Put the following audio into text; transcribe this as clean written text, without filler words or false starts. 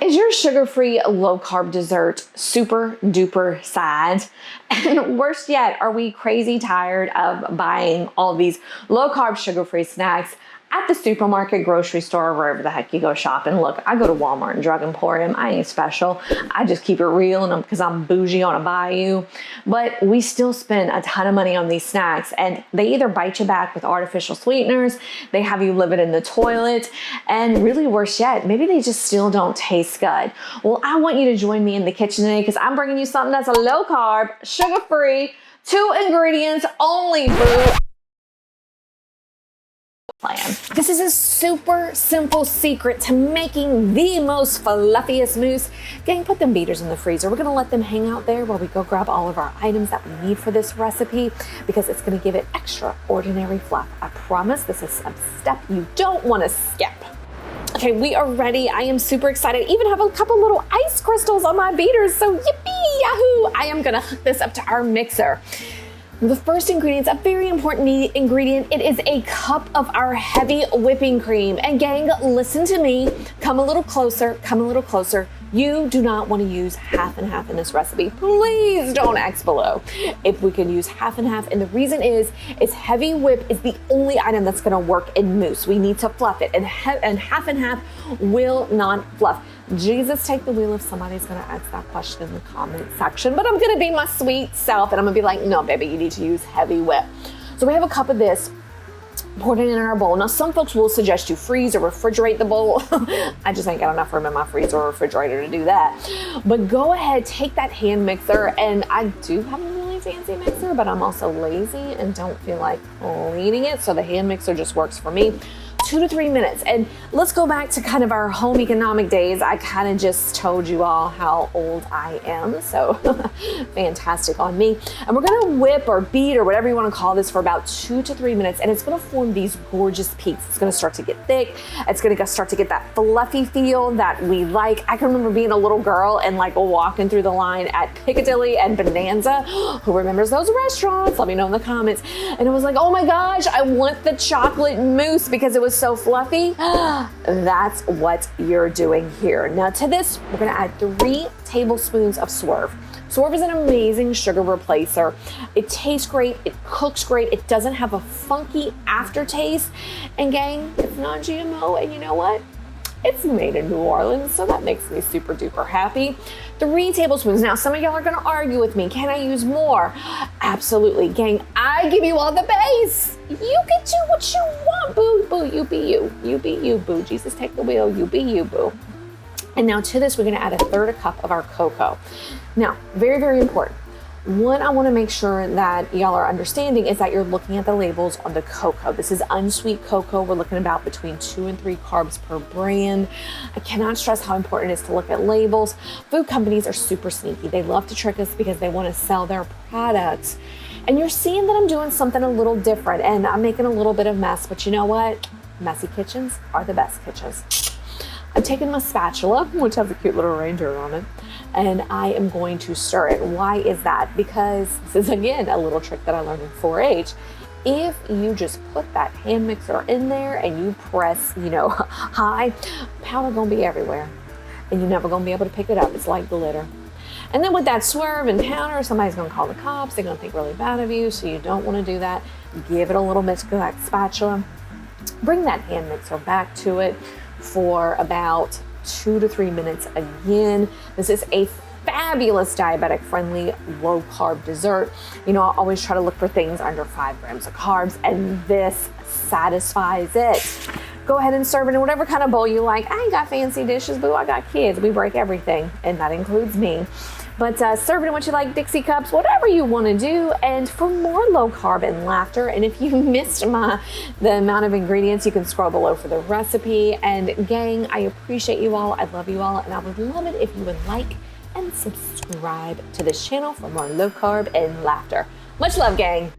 Is your sugar-free low-carb dessert super duper sad? And worse yet, are we crazy tired of buying all these low-carb sugar-free snacks at the supermarket, grocery store, wherever the heck you go shopping? Look, I go to Walmart and Drug Emporium. I ain't special. I just keep it real and because I'm bougie on a bayou. But we still spend a ton of money on these snacks, and they either bite you back with artificial sweeteners, they have you live it in the toilet, and really worse yet, maybe they just still don't taste good. Well, I want you to join me in the kitchen today because I'm bringing you something that's a low carb, sugar-free, 2 ingredients only, boo. Plan. This is a super simple secret to making the most fluffiest mousse. Gang, put them beaters in the freezer. We're gonna let them hang out there while we go grab all of our items that we need for this recipe because it's gonna give it extraordinary fluff. I promise this is a step you don't wanna skip. Okay, we are ready. I am super excited. Even have a couple little ice crystals on my beaters, so yippee, yahoo! I am gonna hook this up to our mixer. The first ingredient is a very important ingredient. It is a cup of our heavy whipping cream. And gang, listen to me. Come a little closer, come a little closer. You do not want to use half and half in this recipe. Please don't X below if we can use half and half. And the reason is heavy whip is the only item that's going to work in mousse. We need to fluff it, and half and half will not fluff. Jesus, take the wheel if somebody's going to ask that question in the comment section. But I'm going to be my sweet self, and I'm going to be like, no, baby, you need to use heavy whip. So we have a cup of this. Pour it in our bowl. Now, some folks will suggest you freeze or refrigerate the bowl. I just ain't got enough room in my freezer or refrigerator to do that. But go ahead, take that hand mixer, and I do have a really fancy mixer, but I'm also lazy and don't feel like cleaning it, so the hand mixer just works for me. 2 to 3 minutes. And let's go back to kind of our home economic days. I kind of just told you all how old I am, so fantastic on me. And we're gonna whip or beat or whatever you wanna call this for about 2 to 3 minutes, and it's gonna form these gorgeous peaks. It's gonna start to get thick. It's gonna start to get that fluffy feel that we like. I can remember being a little girl and like walking through the line at Piccadilly and Bonanza. Who remembers those restaurants? Let me know in the comments. And it was like, oh my gosh, I want the chocolate mousse because it was so fluffy. That's what you're doing here. Now to this, we're gonna add 3 tablespoons of Swerve. Swerve is an amazing sugar replacer. It tastes great, it cooks great, it doesn't have a funky aftertaste. And gang, it's not GMO, and you know what? It's made in New Orleans, so that makes me super duper happy. 3 tablespoons. Now, some of y'all are gonna argue with me. Can I use more? Absolutely, gang. I give you all the base. You can do what you want, boo. Boo, you be you. You be you, boo. Jesus, take the wheel. You be you, boo. And now to this, we're gonna add 1/3 cup of our cocoa. Now, very, very important. One, I wanna make sure that y'all are understanding is that you're looking at the labels on the cocoa. This is unsweet cocoa. We're looking about between 2 and 3 carbs per brand. I cannot stress how important it is to look at labels. Food companies are super sneaky. They love to trick us because they wanna sell their products. And you're seeing that I'm doing something a little different, and I'm making a little bit of mess, but you know what? Messy kitchens are the best kitchens. I'm taking my spatula, which has a cute little reindeer on it, and I am going to stir it. Why is that? Because this is, again, a little trick that I learned in 4-H. If you just put that hand mixer in there and you press, high, powder gonna be everywhere, and you're never gonna be able to pick it up. It's like glitter. And then with that Swerve and powder, somebody's gonna call the cops. They're gonna think really bad of you, so you don't wanna do that. Give it a little bit to that spatula. Bring that hand mixer back to it for about 2 to 3 minutes again. This is a fabulous diabetic friendly low carb dessert. I always try to look for things under 5 grams of carbs, and this satisfies it. Go ahead and serve it in whatever kind of bowl you like. I ain't got fancy dishes, boo. I got kids. We break everything, and that includes me. But serve it in what you like, Dixie cups, whatever you want to do. And for more low carb and laughter, and if you missed the amount of ingredients, you can scroll below for the recipe. And gang, I appreciate you all. I love you all. And I would love it if you would like and subscribe to this channel for more low carb and laughter. Much love, gang.